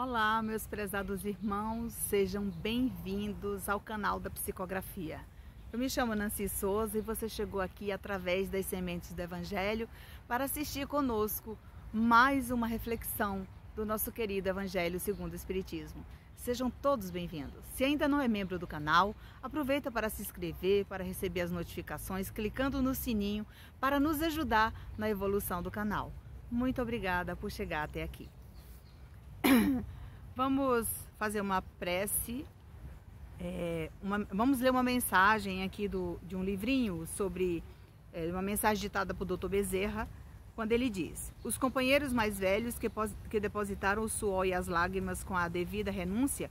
Olá, meus prezados irmãos, sejam bem-vindos ao canal da Psicografia. Eu me chamo Nancy Souza e você chegou aqui através das Sementes do Evangelho para assistir conosco mais uma reflexão do nosso querido Evangelho segundo o Espiritismo. Sejam todos bem-vindos. Se ainda não é membro do canal, aproveita para se inscrever, para receber as notificações, clicando no sininho para nos ajudar na evolução do canal. Muito obrigada por chegar até aqui. Vamos fazer uma prece, vamos ler uma mensagem aqui de um livrinho sobre uma mensagem ditada por Dr. Bezerra, quando ele diz: os companheiros mais velhos que depositaram o suor e as lágrimas com a devida renúncia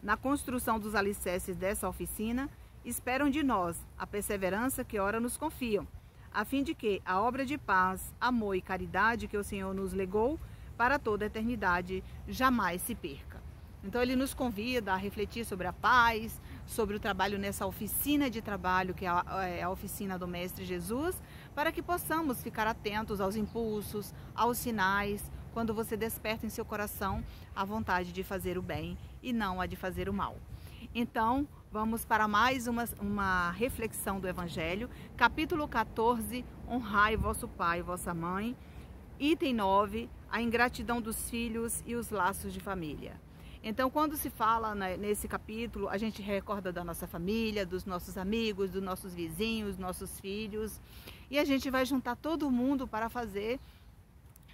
na construção dos alicerces dessa oficina, esperam de nós a perseverança que ora nos confiam, a fim de que a obra de paz, amor e caridade que o Senhor nos legou para toda a eternidade jamais se perca. Então ele nos convida a refletir sobre a paz, sobre o trabalho nessa oficina de trabalho que é a oficina do Mestre Jesus, para que possamos ficar atentos aos impulsos, aos sinais, quando você desperta em seu coração a vontade de fazer o bem e não a de fazer o mal. Então, vamos para mais uma reflexão do Evangelho, capítulo 14, honrai vosso pai e vossa mãe, item 9, a ingratidão dos filhos e os laços de família. Então, quando se fala nesse capítulo, a gente recorda da nossa família, dos nossos amigos, dos nossos vizinhos, nossos filhos, e a gente vai juntar todo mundo para fazer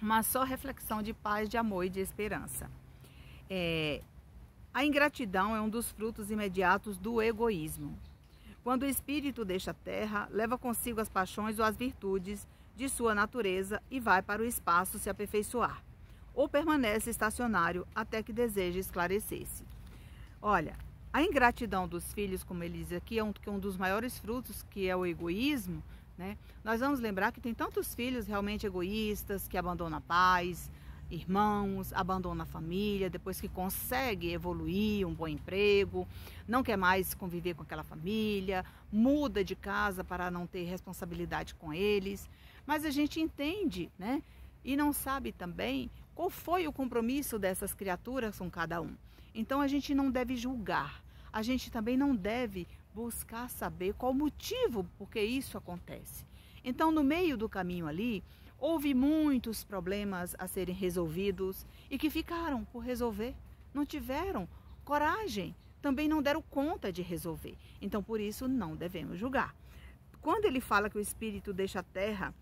uma só reflexão de paz, de amor e de esperança. A ingratidão é um dos frutos imediatos do egoísmo. Quando o espírito deixa a terra, leva consigo as paixões ou as virtudes de sua natureza e vai para o espaço se aperfeiçoar, ou permanece estacionário até que deseje esclarecer-se. Olha, a ingratidão dos filhos, como ele diz aqui, é um dos maiores frutos, que é o egoísmo, né? Nós vamos lembrar que tem tantos filhos realmente egoístas, que abandonam a paz, irmãos, abandonam a família, depois que consegue evoluir, um bom emprego, não quer mais conviver com aquela família, muda de casa para não ter responsabilidade com eles. Mas a gente entende, né? E não sabe também qual foi o compromisso dessas criaturas com cada um. Então a gente não deve julgar, a gente também não deve buscar saber qual o motivo por que isso acontece. Então, no meio do caminho ali, houve muitos problemas a serem resolvidos e que ficaram por resolver, não tiveram coragem, também não deram conta de resolver. Então, por isso, não devemos julgar. Quando ele fala que o espírito deixa a terra,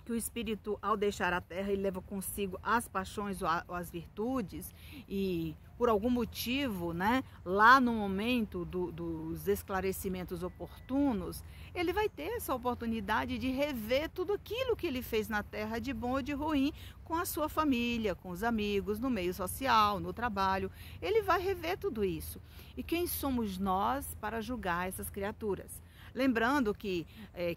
que o espírito, ao deixar a terra, ele leva consigo as paixões ou as virtudes, e por algum motivo, né, lá no momento dos esclarecimentos oportunos, ele vai ter essa oportunidade de rever tudo aquilo que ele fez na terra, de bom ou de ruim, com a sua família, com os amigos, no meio social, no trabalho. Ele vai rever tudo isso. E quem somos nós para julgar essas criaturas? Lembrando que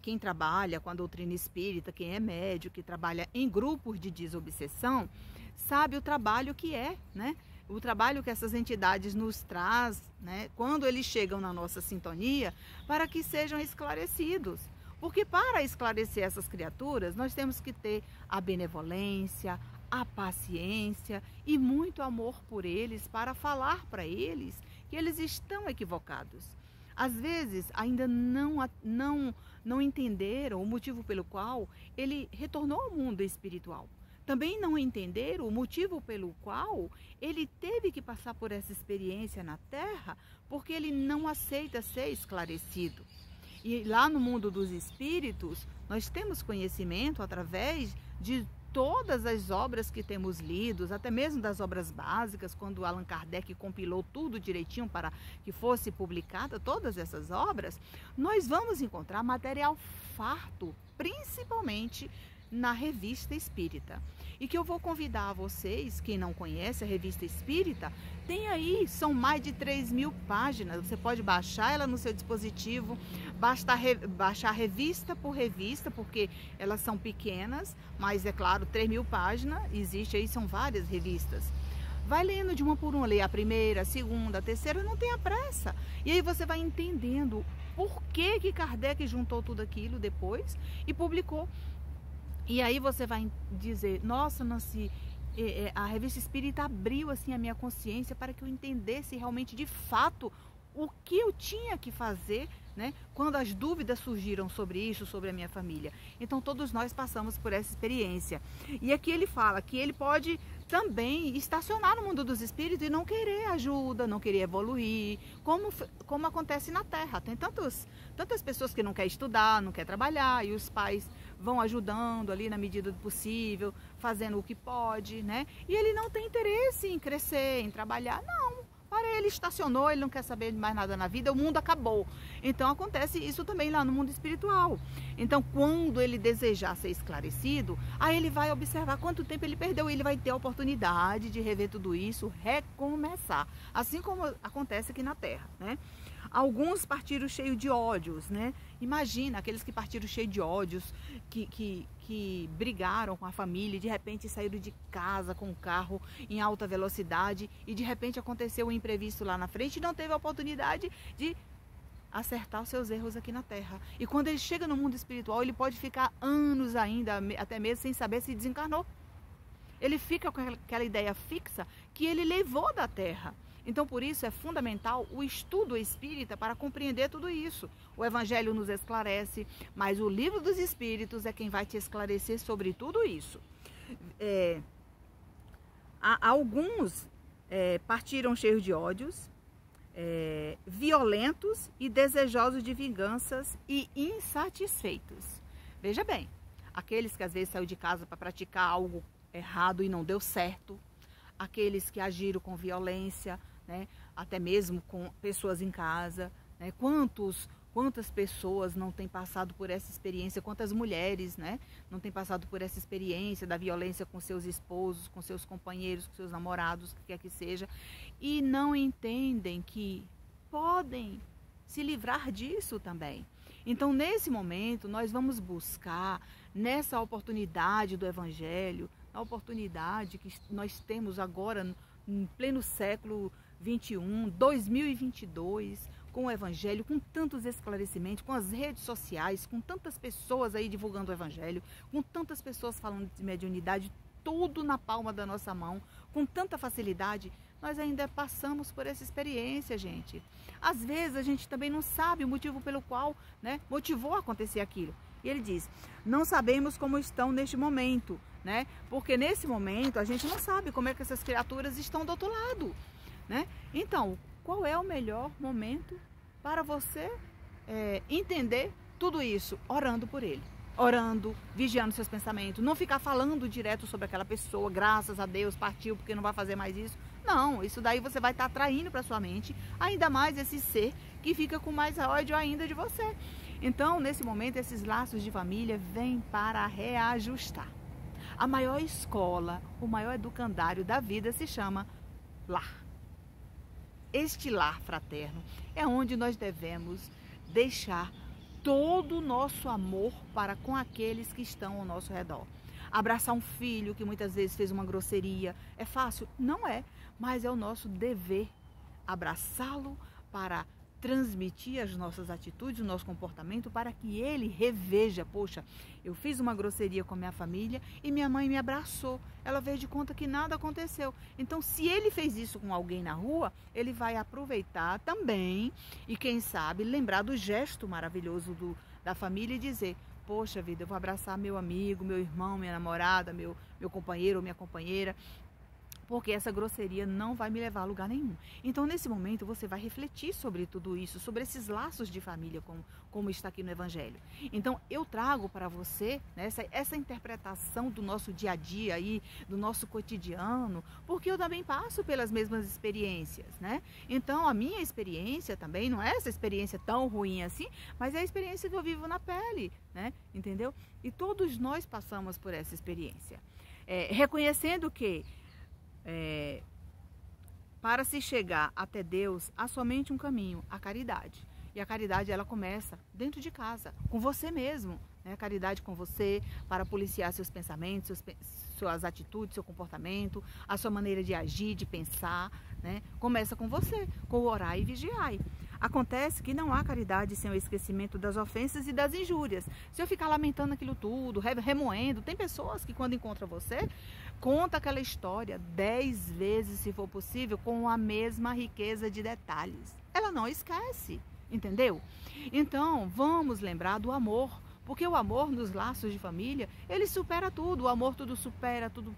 quem trabalha com a doutrina espírita, quem é médium, que trabalha em grupos de desobsessão, sabe o trabalho que é, né? O trabalho que essas entidades nos traz, né? Quando eles chegam na nossa sintonia, para que sejam esclarecidos. Porque para esclarecer essas criaturas, nós temos que ter a benevolência, a paciência e muito amor por eles, para falar para eles que eles estão equivocados. Às vezes ainda não entenderam o motivo pelo qual ele retornou ao mundo espiritual. Também não entenderam o motivo pelo qual ele teve que passar por essa experiência na Terra, porque ele não aceita ser esclarecido. E lá no mundo dos espíritos, nós temos conhecimento através de todas as obras que temos lidos, até mesmo das obras básicas, quando Allan Kardec compilou tudo direitinho para que fosse publicada, todas essas obras, nós vamos encontrar material farto, principalmente na Revista Espírita. E que eu vou convidar vocês, quem não conhece a Revista Espírita, tem aí, são mais de 3.000 páginas, você pode baixar ela no seu dispositivo, basta baixar revista por revista, porque elas são pequenas, mas é claro, 3.000 páginas, existe aí, são várias revistas. Vai lendo de uma por uma, lê a primeira, a segunda, a terceira, não tenha pressa. E aí você vai entendendo por que Kardec juntou tudo aquilo depois e publicou. E aí você vai dizer: nossa, Nancy, a Revista Espírita abriu assim a minha consciência para que eu entendesse realmente de fato o que eu tinha que fazer, né, quando as dúvidas surgiram sobre isso, sobre a minha família. Então todos nós passamos por essa experiência. E aqui ele fala que ele pode também estacionar no mundo dos espíritos e não querer ajuda, não querer evoluir, como acontece na Terra. Tem tantas pessoas que não querem estudar, não querem trabalhar, e os pais vão ajudando ali na medida do possível, fazendo o que pode, né? E ele não tem interesse em crescer, em trabalhar, não. Para ele estacionou, ele não quer saber de mais nada na vida, o mundo acabou. Então acontece isso também lá no mundo espiritual. Então quando ele desejar ser esclarecido, aí ele vai observar quanto tempo ele perdeu e ele vai ter a oportunidade de rever tudo isso, recomeçar. Assim como acontece aqui na Terra, né? Alguns partiram cheios de ódios, né? Imagina aqueles que partiram cheios de ódios, que brigaram com a família e de repente saíram de casa com o carro em alta velocidade e de repente aconteceu um imprevisto lá na frente e não teve a oportunidade de acertar os seus erros aqui na Terra. E quando ele chega no mundo espiritual, ele pode ficar anos ainda, até mesmo sem saber se desencarnou. Ele fica com aquela ideia fixa que ele levou da Terra. Então, por isso, é fundamental o estudo espírita para compreender tudo isso. O Evangelho nos esclarece, mas o Livro dos Espíritos é quem vai te esclarecer sobre tudo isso. Alguns partiram cheios de ódios, violentos e desejosos de vinganças e insatisfeitos. Veja bem, aqueles que às vezes saíram de casa para praticar algo errado e não deu certo, aqueles que agiram com violência, né, até mesmo com pessoas em casa, né, quantas pessoas não têm passado por essa experiência, quantas mulheres, né, não têm passado por essa experiência da violência com seus esposos, com seus companheiros, com seus namorados, o que quer que seja, e não entendem que podem se livrar disso também. Então, nesse momento, nós vamos buscar, nessa oportunidade do Evangelho, a oportunidade que nós temos agora, em pleno século 21, 2022, com o Evangelho, com tantos esclarecimentos, com as redes sociais, com tantas pessoas aí divulgando o Evangelho, com tantas pessoas falando de mediunidade, tudo na palma da nossa mão, com tanta facilidade, nós ainda passamos por essa experiência, gente. Às vezes a gente também não sabe o motivo pelo qual, né, motivou a acontecer aquilo. E ele diz, não sabemos como estão neste momento, né? Porque nesse momento a gente não sabe como é que essas criaturas estão do outro lado, né? Então, qual é o melhor momento para você entender tudo isso? Orando por ele. Orando, vigiando seus pensamentos. Não ficar falando direto sobre aquela pessoa, graças a Deus, partiu porque não vai fazer mais isso. Não, isso daí você vai estar atraindo para sua mente ainda mais esse ser que fica com mais ódio ainda de você. Então, nesse momento, esses laços de família vêm para reajustar. A maior escola, o maior educandário da vida se chama lar. Este lar fraterno é onde nós devemos deixar todo o nosso amor para com aqueles que estão ao nosso redor. Abraçar um filho que muitas vezes fez uma grosseria, é fácil? Não é, mas é o nosso dever abraçá-lo para transmitir as nossas atitudes, o nosso comportamento, para que ele reveja, poxa, eu fiz uma grosseria com a minha família e minha mãe me abraçou, ela fez de conta que nada aconteceu. Então, se ele fez isso com alguém na rua, ele vai aproveitar também e, quem sabe, lembrar do gesto maravilhoso da família e dizer, poxa vida, eu vou abraçar meu amigo, meu irmão, minha namorada, meu companheiro ou minha companheira, porque essa grosseria não vai me levar a lugar nenhum. Então, nesse momento, você vai refletir sobre tudo isso, sobre esses laços de família, como está aqui no Evangelho. Então, eu trago para você, né, essa interpretação do nosso dia a dia, aí, do nosso cotidiano, porque eu também passo pelas mesmas experiências, né? Então, a minha experiência também não é essa experiência tão ruim assim, mas é a experiência que eu vivo na pele, né? Entendeu? E todos nós passamos por essa experiência. Reconhecendo que para se chegar até Deus, há somente um caminho, a caridade. E a caridade, ela começa dentro de casa, com você mesmo, né? A caridade com você, para policiar seus pensamentos, suas atitudes, seu comportamento, a sua maneira de agir, de pensar, né? Começa com você, com o orar e vigiar. Acontece que não há caridade sem o esquecimento das ofensas e das injúrias. Se eu ficar lamentando aquilo tudo, remoendo, tem pessoas que quando encontram você, conta aquela história 10 vezes, se for possível, com a mesma riqueza de detalhes. Ela não esquece, entendeu? Então, vamos lembrar do amor, porque o amor nos laços de família, ele supera tudo. O amor tudo supera, tudo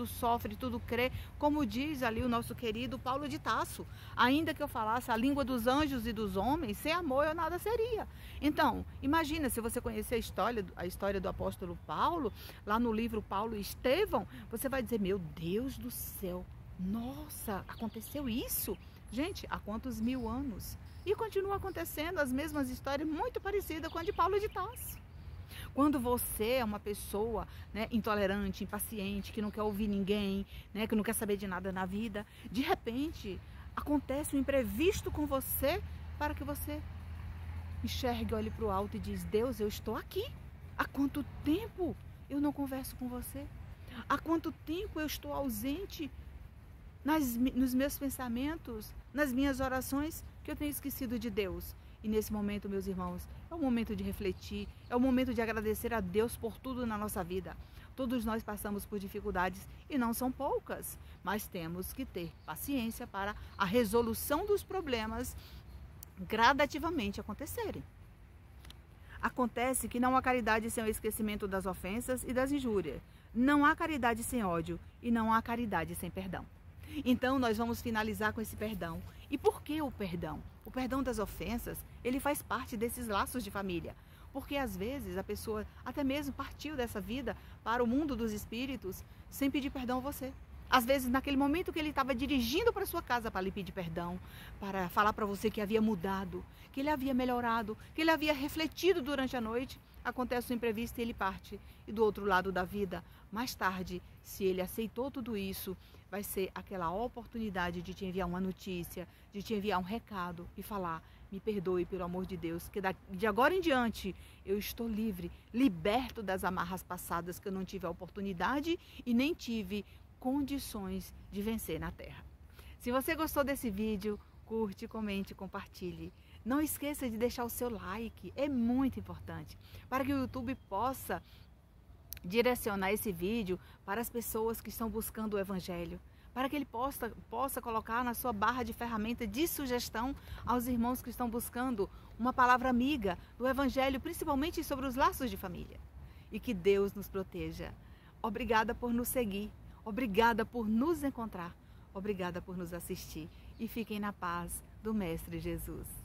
sofre, tudo crê, como diz ali o nosso querido Paulo de Tarso. Ainda que eu falasse a língua dos anjos e dos homens, sem amor eu nada seria. Então, imagina, se você conhecer a história do apóstolo Paulo, lá no livro Paulo e Estevão, você vai dizer, meu Deus do céu, nossa, aconteceu isso? Gente, há quantos 1000 anos? E continua acontecendo as mesmas histórias, muito parecidas com a de Paulo de Tarso. Quando você é uma pessoa, né, intolerante, impaciente, que não quer ouvir ninguém, né, que não quer saber de nada na vida, de repente acontece um imprevisto com você para que você enxergue, olhe para o alto e diz, Deus, eu estou aqui. Há quanto tempo eu não converso com você? Há quanto tempo eu estou ausente nos meus pensamentos, nas minhas orações, que eu tenho esquecido de Deus? E nesse momento, meus irmãos, é o momento de refletir, é o momento de agradecer a Deus por tudo na nossa vida. Todos nós passamos por dificuldades e não são poucas, mas temos que ter paciência para a resolução dos problemas gradativamente acontecerem. Acontece que não há caridade sem o esquecimento das ofensas e das injúrias. Não há caridade sem ódio e não há caridade sem perdão. Então, nós vamos finalizar com esse perdão. E por que o perdão? O perdão das ofensas, ele faz parte desses laços de família. Porque às vezes a pessoa até mesmo partiu dessa vida para o mundo dos espíritos sem pedir perdão a você. Às vezes, naquele momento que ele estava dirigindo para sua casa para lhe pedir perdão, para falar para você que havia mudado, que ele havia melhorado, que ele havia refletido durante a noite, acontece um imprevisto e ele parte. E do outro lado da vida, mais tarde, se ele aceitou tudo isso, vai ser aquela oportunidade de te enviar uma notícia, de te enviar um recado e falar, me perdoe pelo amor de Deus, que de agora em diante eu estou livre, liberto das amarras passadas que eu não tive a oportunidade e nem tive condições de vencer na Terra. Se você gostou desse vídeo, curte, comente, compartilhe. Não esqueça de deixar o seu like, é muito importante, para que o YouTube possa direcionar esse vídeo para as pessoas que estão buscando o Evangelho, para que ele possa colocar na sua barra de ferramenta de sugestão aos irmãos que estão buscando uma palavra amiga do Evangelho, principalmente sobre os laços de família. E que Deus nos proteja. Obrigada por nos seguir, obrigada por nos encontrar, obrigada por nos assistir. E fiquem na paz do Mestre Jesus.